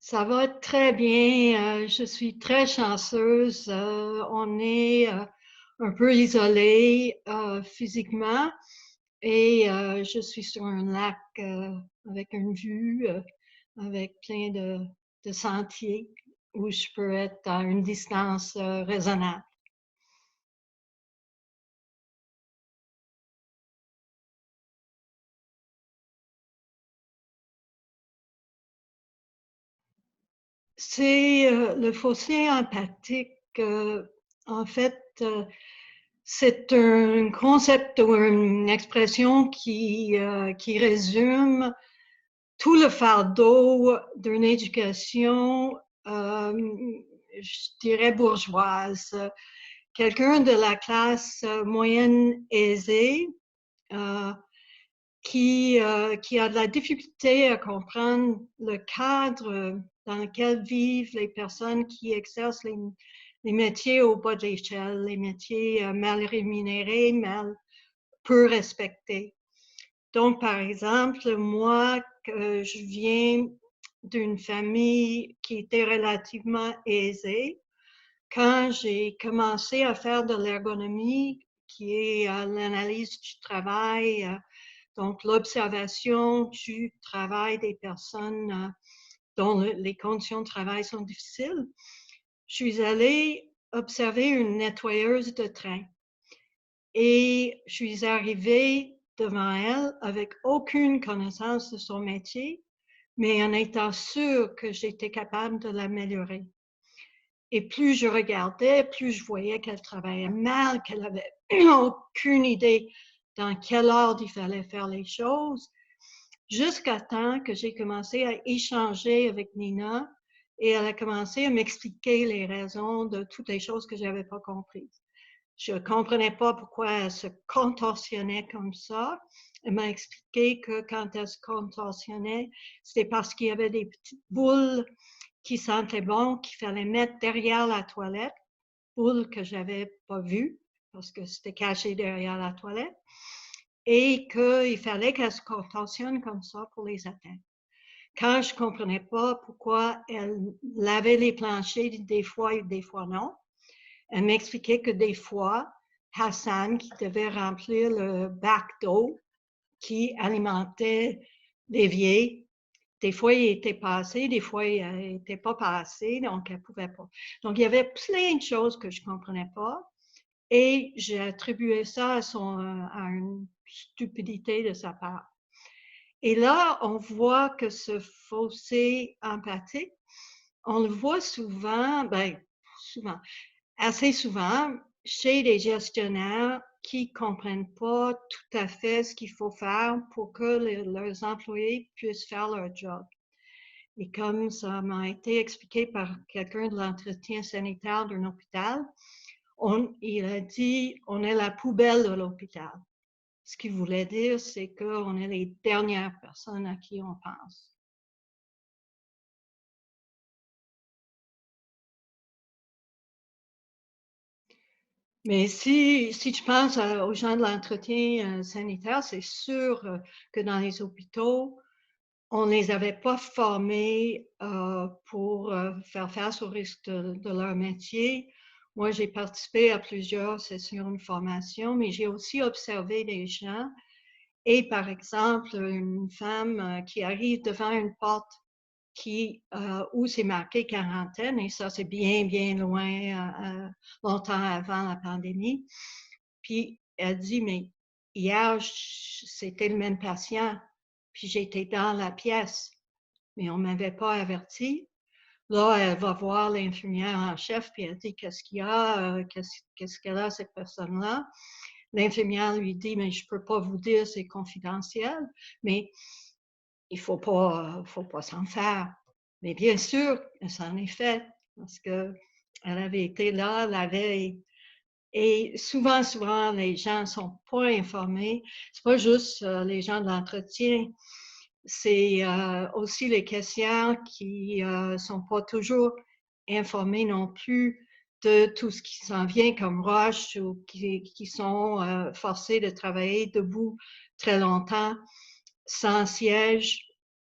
Ça va très bien. Je suis très chanceuse. On est un peu isolé physiquement et je suis sur un lac avec une vue, avec plein de sentiers où je peux être à une distance raisonnable. C'est le fossé empathique. En fait, c'est un concept ou une expression qui résume tout le fardeau d'une éducation, je dirais bourgeoise. Quelqu'un de la classe moyenne aisée euh, qui a de la difficulté à comprendre le cadre dans lequel vivent les personnes qui exercent les métiers au bas de l'échelle, les métiers mal rémunérés, mal peu respectés. Donc, par exemple, moi, je viens d'une famille qui était relativement aisée. Quand j'ai commencé à faire de l'ergonomie, qui est l'analyse du travail, donc l'observation du travail des personnes dont les conditions de travail sont difficiles, je suis allée observer une nettoyeuse de train. Et je suis arrivée devant elle avec aucune connaissance de son métier, mais en étant sûre que j'étais capable de l'améliorer. Et plus je regardais, plus je voyais qu'elle travaillait mal, qu'elle n'avait aucune idée dans quel ordre il fallait faire les choses, jusqu'à temps que j'ai commencé à échanger avec Nina et elle a commencé à m'expliquer les raisons de toutes les choses que je n'avais pas comprises. Je ne comprenais pas pourquoi elle se contorsionnait comme ça. Elle m'a expliqué que quand elle se contorsionnait, c'était parce qu'il y avait des petites boules qui sentaient bon, qu'il fallait mettre derrière la toilette, boules que je n'avais pas vues parce que c'était caché derrière la toilette, et qu'il fallait qu'elle se contorsionne comme ça pour les atteindre. Quand je ne comprenais pas pourquoi elle lavait les planchers des fois et des fois non, elle m'expliquait que des fois, Hassan, qui devait remplir le bac d'eau qui alimentait l'évier, des fois il était passé, des fois il n'était pas passé, donc elle ne pouvait pas. Donc il y avait plein de choses que je ne comprenais pas et j'ai attribué ça à une stupidité de sa part. Et là, on voit que ce fossé empathique, on le voit souvent, ben, souvent, assez souvent chez les gestionnaires qui ne comprennent pas tout à fait ce qu'il faut faire pour que leurs employés puissent faire leur job. Et comme ça m'a été expliqué par quelqu'un de l'entretien sanitaire d'un hôpital, il a dit on est la poubelle de l'hôpital. Ce qu'il voulait dire, c'est qu'on est les dernières personnes à qui on pense. Mais si tu penses aux gens de l'entretien sanitaire, c'est sûr que dans les hôpitaux, on ne les avait pas formés pour faire face aux risques de leur métier. Moi, j'ai participé à plusieurs sessions de formation, mais j'ai aussi observé des gens. Et par exemple, une femme qui arrive devant une porte où c'est marqué quarantaine, et ça, c'est bien, bien loin, longtemps avant la pandémie. Puis elle dit, mais hier, c'était le même patient, puis j'étais dans la pièce, mais on ne m'avait pas averti. Là, elle va voir l'infirmière en chef, puis elle dit, qu'est-ce qu'il y a, qu'est-ce qu'elle a, cette personne-là. L'infirmière lui dit, mais je ne peux pas vous dire, c'est confidentiel, mais il ne faut pas s'en faire. Mais bien sûr, elle s'en est fait parce qu'elle avait été là la veille. Et souvent, les gens ne sont pas informés. Ce n'est pas juste les gens de l'entretien, c'est aussi les caissières qui ne sont pas toujours informés non plus de tout ce qui s'en vient comme rush ou qui sont forcés de travailler debout très longtemps, sans siège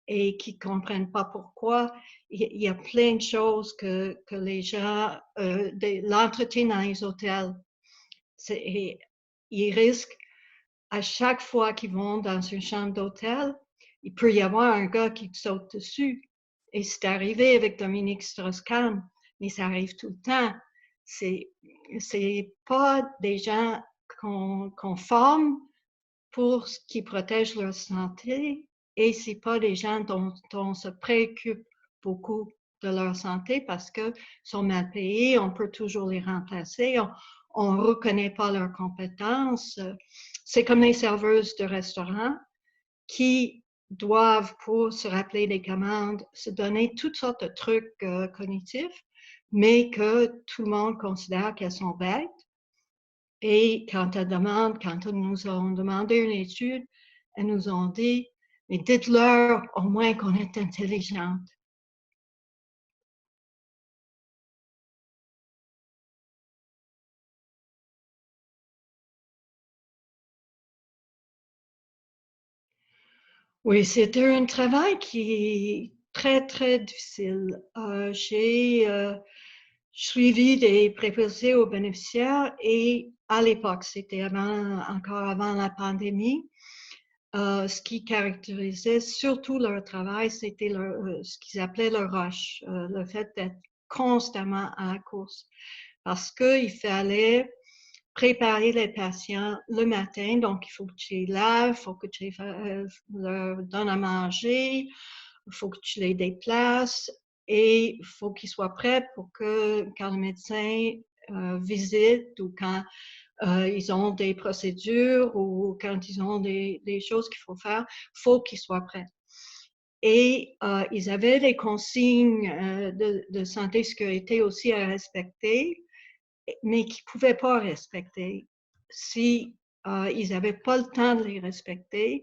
et qui ne comprennent pas pourquoi. Il y a plein de choses que les gens, l'entretien dans les hôtels, ils risquent à chaque fois qu'ils vont dans une chambre d'hôtel, il peut y avoir un gars qui saute dessus. Et c'est arrivé avec Dominique Strauss-Kahn, mais ça arrive tout le temps. C'est pas des gens qu'on forme pour qui protègent leur santé et c'est pas des gens dont on se préoccupe beaucoup de leur santé parce que sont mal payés, on peut toujours les remplacer, on ne reconnaît pas leurs compétences. C'est comme les serveuses de restaurants qui doivent, pour se rappeler des commandes, se donner toutes sortes de trucs cognitifs, mais que tout le monde considère qu'elles sont bêtes. Et quand elles nous ont demandé une étude, elles nous ont dit, mais dites-leur au moins qu'on est intelligente. Oui, c'était un travail qui est très, très difficile. J'ai suivi des préposés aux bénéficiaires et à l'époque, c'était encore avant la pandémie, ce qui caractérisait surtout leur travail, c'était ce qu'ils appelaient le rush, le fait d'être constamment à la course. Parce qu'il fallait préparer les patients le matin, donc il faut que tu les laves, il faut que tu leur donnes à manger, il faut que tu les déplaces et il faut qu'ils soient prêts pour que quand le médecin visite ou quand ils ont des procédures ou quand ils ont des choses qu'il faut faire, il faut qu'ils soient prêts. Et ils avaient des consignes de santé et sécurité aussi à respecter, mais qu'ils ne pouvaient pas respecter. Si ils n'avaient pas le temps de les respecter,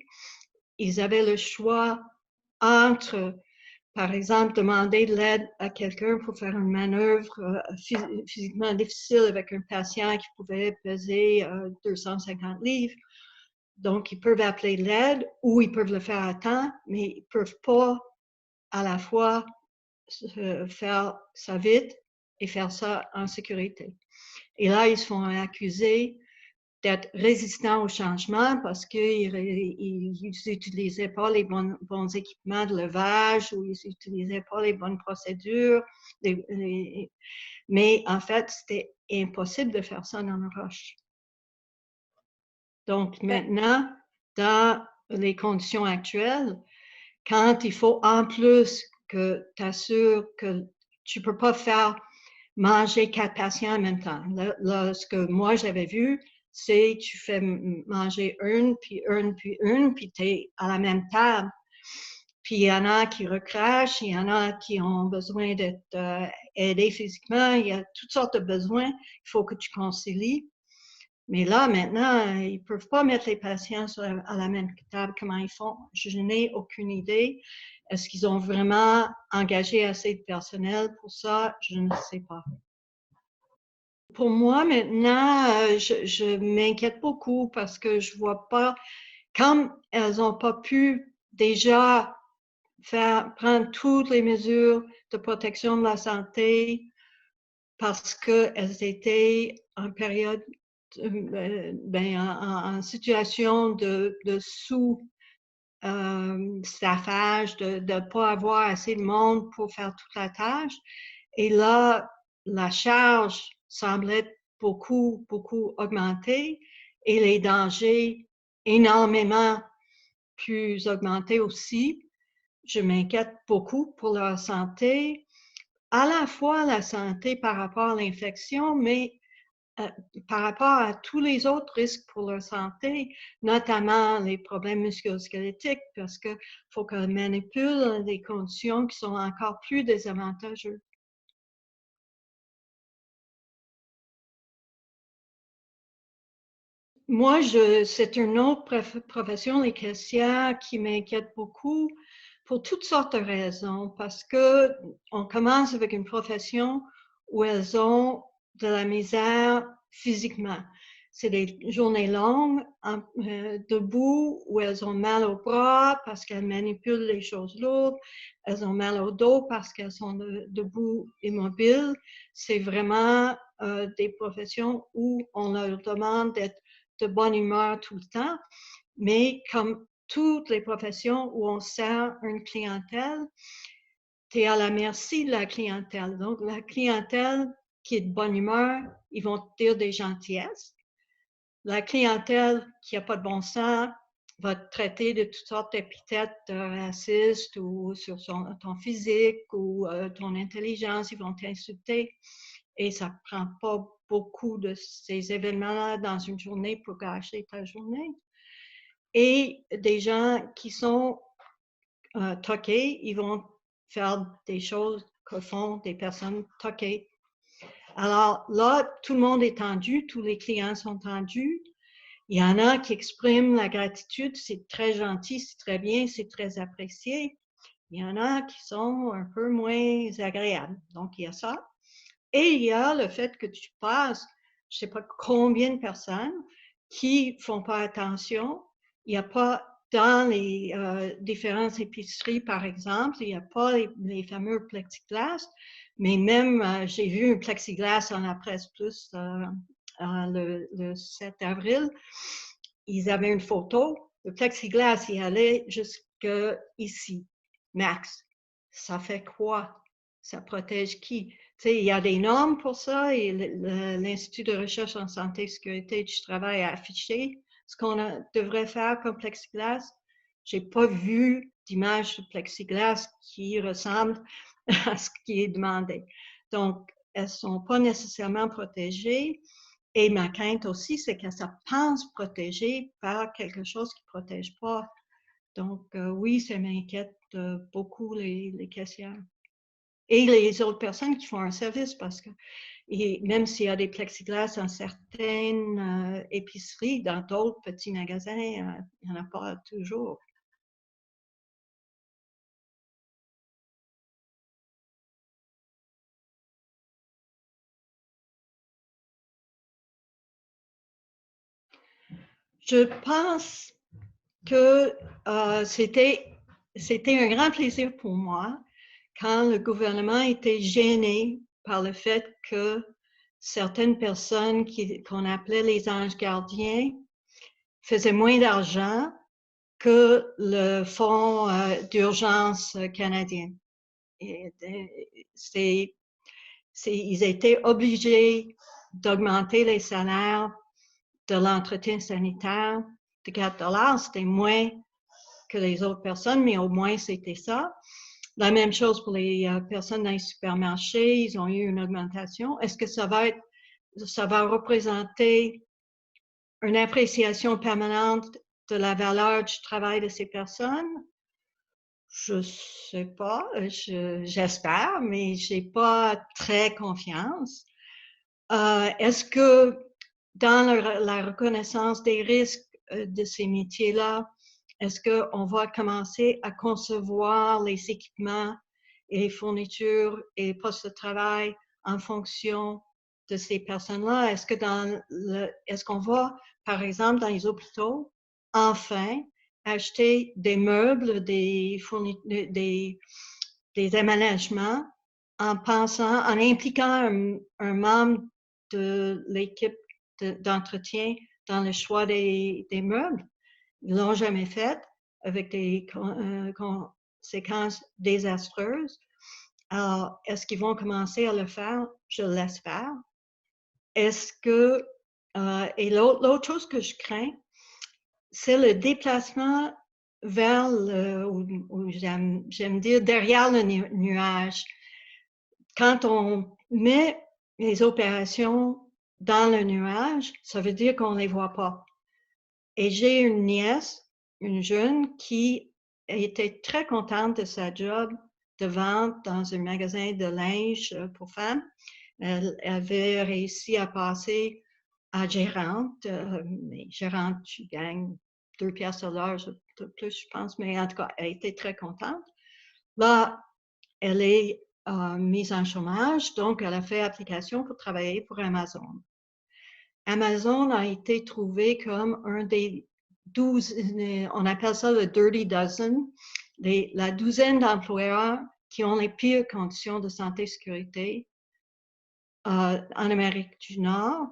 ils avaient le choix entre, par exemple, demander de l'aide à quelqu'un pour faire une manœuvre physiquement difficile avec un patient qui pouvait peser 250 livres. Donc, ils peuvent appeler de l'aide ou ils peuvent le faire à temps, mais ils ne peuvent pas à la fois faire ça vite et faire ça en sécurité. Et là, ils se font accuser d'être résistants au changement parce qu'ils n'utilisaient pas les bons équipements de levage ou ils n'utilisaient pas les bonnes procédures. Mais en fait, c'était impossible de faire ça dans le rush. Donc maintenant, dans les conditions actuelles, quand il faut en plus que tu assures que tu ne peux pas faire manger 4 patients en même temps. Là, ce que moi j'avais vu, c'est tu fais manger une, puis tu es à la même table. Puis il y en a qui recrachent, il y en a qui ont besoin d'être aidés physiquement, il y a toutes sortes de besoins, il faut que tu concilies. Mais là, maintenant, ils ne peuvent pas mettre les patients à la même table. Comment ils font? Je n'ai aucune idée. Est-ce qu'ils ont vraiment engagé assez de personnel pour ça? Je ne sais pas. Pour moi, maintenant, je m'inquiète beaucoup parce que je vois pas, comme elles n'ont pas pu déjà prendre toutes les mesures de protection de la santé parce qu'elles étaient en période, en situation de sous-staffage, de ne pas avoir assez de monde pour faire toute la tâche. Et là, la charge semble être beaucoup, beaucoup augmentée et les dangers énormément plus augmentés aussi. Je m'inquiète beaucoup pour leur santé, à la fois la santé par rapport à l'infection, mais par rapport à tous les autres risques pour leur santé, notamment les problèmes musculo-squelettiques, parce qu'il faut qu'elles manipulent des conditions qui sont encore plus désavantageuses. Moi, c'est une autre profession, les caissières, qui m'inquiète beaucoup pour toutes sortes de raisons, parce que on commence avec une profession où elles ont de la misère physiquement. c'est des journées longues, debout, où elles ont mal au bras parce qu'elles manipulent les choses lourdes. Elles ont mal au dos parce qu'elles sont debout immobiles. C'est vraiment des professions où on leur demande d'être de bonne humeur tout le temps. Mais comme toutes les professions où on sert une clientèle, tu es à la merci de la clientèle. Donc, la clientèle qui est de bonne humeur, ils vont te dire des gentillesses. La clientèle qui n'a pas de bon sens va te traiter de toutes sortes d'épithètes racistes ou sur ton physique ou ton intelligence. Ils vont t'insulter. Et ça ne prend pas beaucoup de ces événements-là dans une journée pour gâcher ta journée. Et des gens qui sont toqués, ils vont faire des choses que font des personnes toquées. Alors là, tout le monde est tendu, tous les clients sont tendus. Il y en a qui expriment la gratitude, c'est très gentil, c'est très bien, c'est très apprécié. Il y en a qui sont un peu moins agréables. Donc, il y a ça. Et il y a le fait que tu passes, je ne sais pas combien de personnes qui ne font pas attention. Il n'y a pas dans les différentes épiceries, par exemple, il n'y a pas les fameux plexiglas, mais même j'ai vu un plexiglas dans la presse plus le 7 avril. Ils avaient une photo. Le plexiglas, il allait jusqu'ici, max. Ça fait quoi? Ça protège qui? Tu sais, il y a des normes pour ça et l'Institut de recherche en santé et sécurité du travail a affiché ce qu'on devrait faire comme plexiglas. Je n'ai pas vu d'image de plexiglas qui ressemble à ce qui est demandé. Donc, elles ne sont pas nécessairement protégées. Et ma crainte aussi, c'est que ça pense protéger par quelque chose qui ne protège pas. Donc, oui, ça m'inquiète beaucoup les caissières. Et les autres personnes qui font un service, parce que même s'il y a des plexiglas dans certaines épiceries, dans d'autres petits magasins, il n'y en a pas toujours. Je pense que c'était un grand plaisir pour moi quand le gouvernement était gêné par le fait que certaines personnes qu'on appelait les anges gardiens faisaient moins d'argent que le fonds d'urgence canadien. Ils étaient obligés d'augmenter les salaires de l'entretien sanitaire de 4 $. C'était moins que les autres personnes, mais au moins c'était ça. La même chose pour les personnes dans les supermarchés, ils ont eu une augmentation. Est-ce que ça va représenter une appréciation permanente de la valeur du travail de ces personnes? Je ne sais pas, j'espère, mais je n'ai pas très confiance. Est-ce que dans la reconnaissance des risques de ces métiers-là, est-ce qu'on va commencer à concevoir les équipements et les fournitures et les postes de travail en fonction de ces personnes-là? Est-ce qu'on va, par exemple, dans les hôpitaux, enfin, acheter des meubles, des aménagements en impliquant un membre de l'équipe d'entretien dans le choix des meubles? Ils ne l'ont jamais fait avec des conséquences désastreuses. Alors, est-ce qu'ils vont commencer à le faire? Je l'espère. Est-ce que, et l'autre chose que je crains, c'est le déplacement vers ou j'aime dire derrière le nuage. Quand on met les opérations dans le nuage, ça veut dire qu'on ne les voit pas. Et j'ai une nièce, une jeune, qui était très contente de sa job de vente dans un magasin de linge pour femmes. Elle avait réussi à passer à gérante. Mais gérante, tu gagnes 2 piastres de l'heure de plus, je pense. Mais en tout cas, elle était très contente. Là, elle est mise en chômage, donc elle a fait application pour travailler pour Amazon. Amazon a été trouvé comme un des 12, on appelle ça le Dirty Dozen, la douzaine d'employeurs qui ont les pires conditions de santé et sécurité en Amérique du Nord.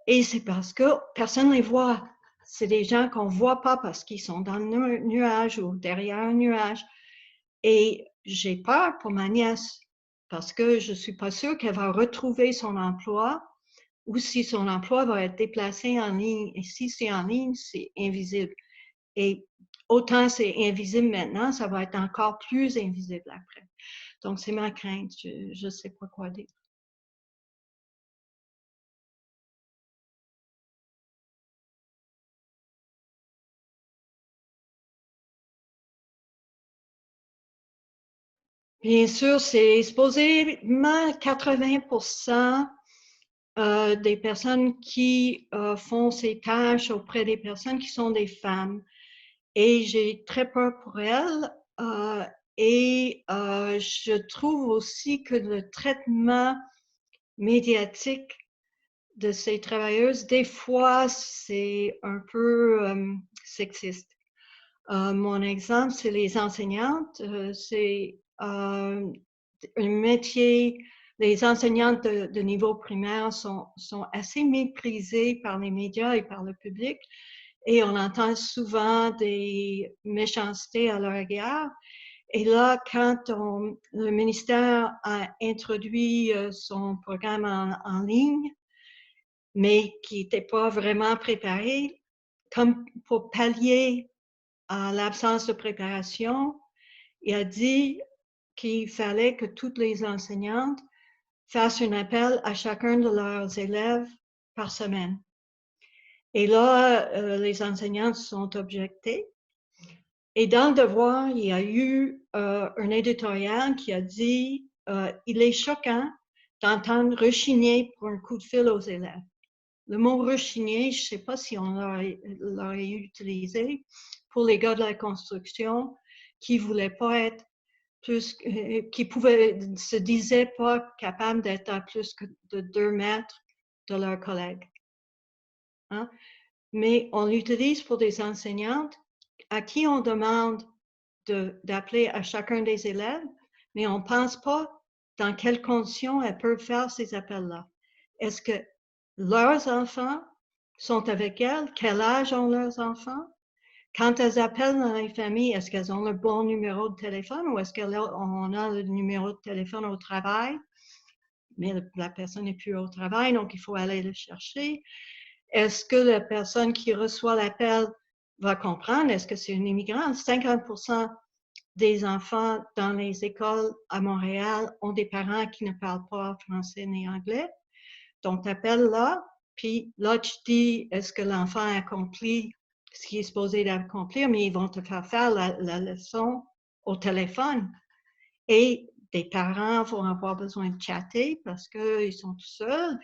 Et c'est parce que personne ne les voit. C'est des gens qu'on ne voit pas parce qu'ils sont dans le nuage ou derrière un nuage. Et j'ai peur pour ma nièce parce que je ne suis pas sûre qu'elle va retrouver son emploi ou si son emploi va être déplacé en ligne. Et si c'est en ligne, c'est invisible. Et autant c'est invisible maintenant, ça va être encore plus invisible après. Donc, c'est ma crainte. Je ne sais pas quoi dire. Bien sûr, c'est supposément 80% des personnes qui font ces tâches auprès des personnes qui sont des femmes. Et j'ai très peur pour elles. Et je trouve aussi que le traitement médiatique de ces travailleuses, des fois, c'est un peu sexiste. Mon exemple, c'est les enseignantes. C'est un métier, les enseignantes de niveau primaire sont assez méprisées par les médias et par le public. Et on entend souvent des méchancetés à leur égard. Et là, quand le ministère a introduit son programme en ligne, mais qui n'était pas vraiment préparé, comme pour pallier à l'absence de préparation, il a dit qu'il fallait que toutes les enseignantes fassent un appel à chacun de leurs élèves par semaine. Et là, les enseignantes sont objectées. Et dans le devoir, il y a eu un éditorial qui a dit il est choquant d'entendre rechigner pour un coup de fil aux élèves. Le mot rechigner, je ne sais pas si on l'aurait utilisé pour les gars de la construction qui ne voulaient pas être plus, qui se disaient pas capables d'être à plus que de 2 mètres de leurs collègues. Hein? Mais on l'utilise pour des enseignantes à qui on demande d'appeler à chacun des élèves, mais on ne pense pas dans quelles conditions elles peuvent faire ces appels-là. Est-ce que leurs enfants sont avec elles? Quel âge ont leurs enfants? Quand elles appellent dans les familles, est-ce qu'elles ont le bon numéro de téléphone ou est-ce qu'on a le numéro de téléphone au travail? Mais la personne n'est plus au travail, donc il faut aller le chercher. Est-ce que la personne qui reçoit l'appel va comprendre? Est-ce que c'est une immigrante? 50% des enfants dans les écoles à Montréal ont des parents qui ne parlent pas français ni anglais. Donc, tu appelles là, puis là, tu dis, est-ce que l'enfant a accompli ce qu'il est supposé d'accomplir, mais ils vont te faire la leçon au téléphone. Et des parents vont avoir besoin de chatter parce qu'ils sont tout seuls,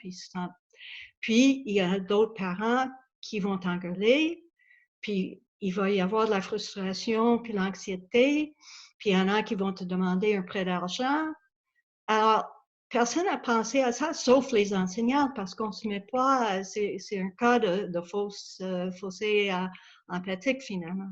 puis il y a d'autres parents qui vont t'engueuler, puis il va y avoir de la frustration, puis l'anxiété, puis il y en a qui vont te demander un prêt d'argent. Alors, personne n'a pensé à ça, sauf les enseignants, parce qu'on ne se met pas, c'est un cas de fossé empathique finalement.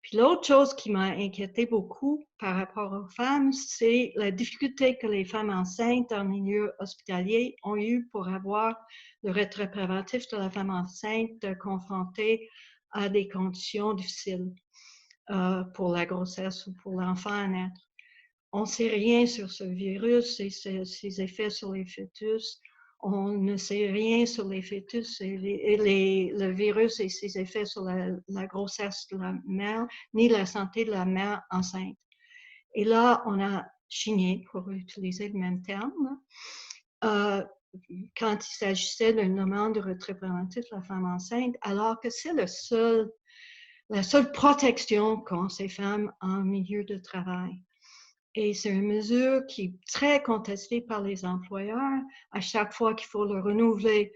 Puis l'autre chose qui m'a inquiété beaucoup par rapport aux femmes, c'est la difficulté que les femmes enceintes en milieu hospitalier ont eu pour avoir le retrait préventif de la femme enceinte confrontée à des conditions difficiles pour la grossesse ou pour l'enfant à naître. On ne sait rien sur ce virus et ses effets sur les fœtus. On ne sait rien sur les fœtus et le virus et ses effets sur la grossesse de la mère, ni la santé de la mère enceinte. Et là, on a chigné, pour utiliser le même terme, quand il s'agissait d'une demande de retrait préventif de la femme enceinte, alors que c'est la seule protection qu'ont ces femmes en milieu de travail. Et c'est une mesure qui est très contestée par les employeurs. À chaque fois qu'il faut le renouveler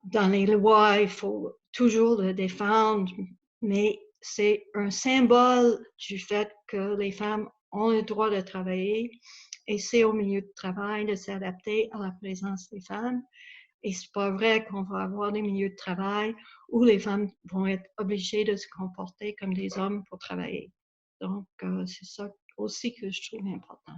dans les lois, il faut toujours le défendre. Mais c'est un symbole du fait que les femmes ont le droit de travailler et c'est au milieu de travail de s'adapter à la présence des femmes. Et c'est pas vrai qu'on va avoir des milieux de travail où les femmes vont être obligées de se comporter comme des hommes pour travailler. Donc, c'est ça aussi que je trouve important.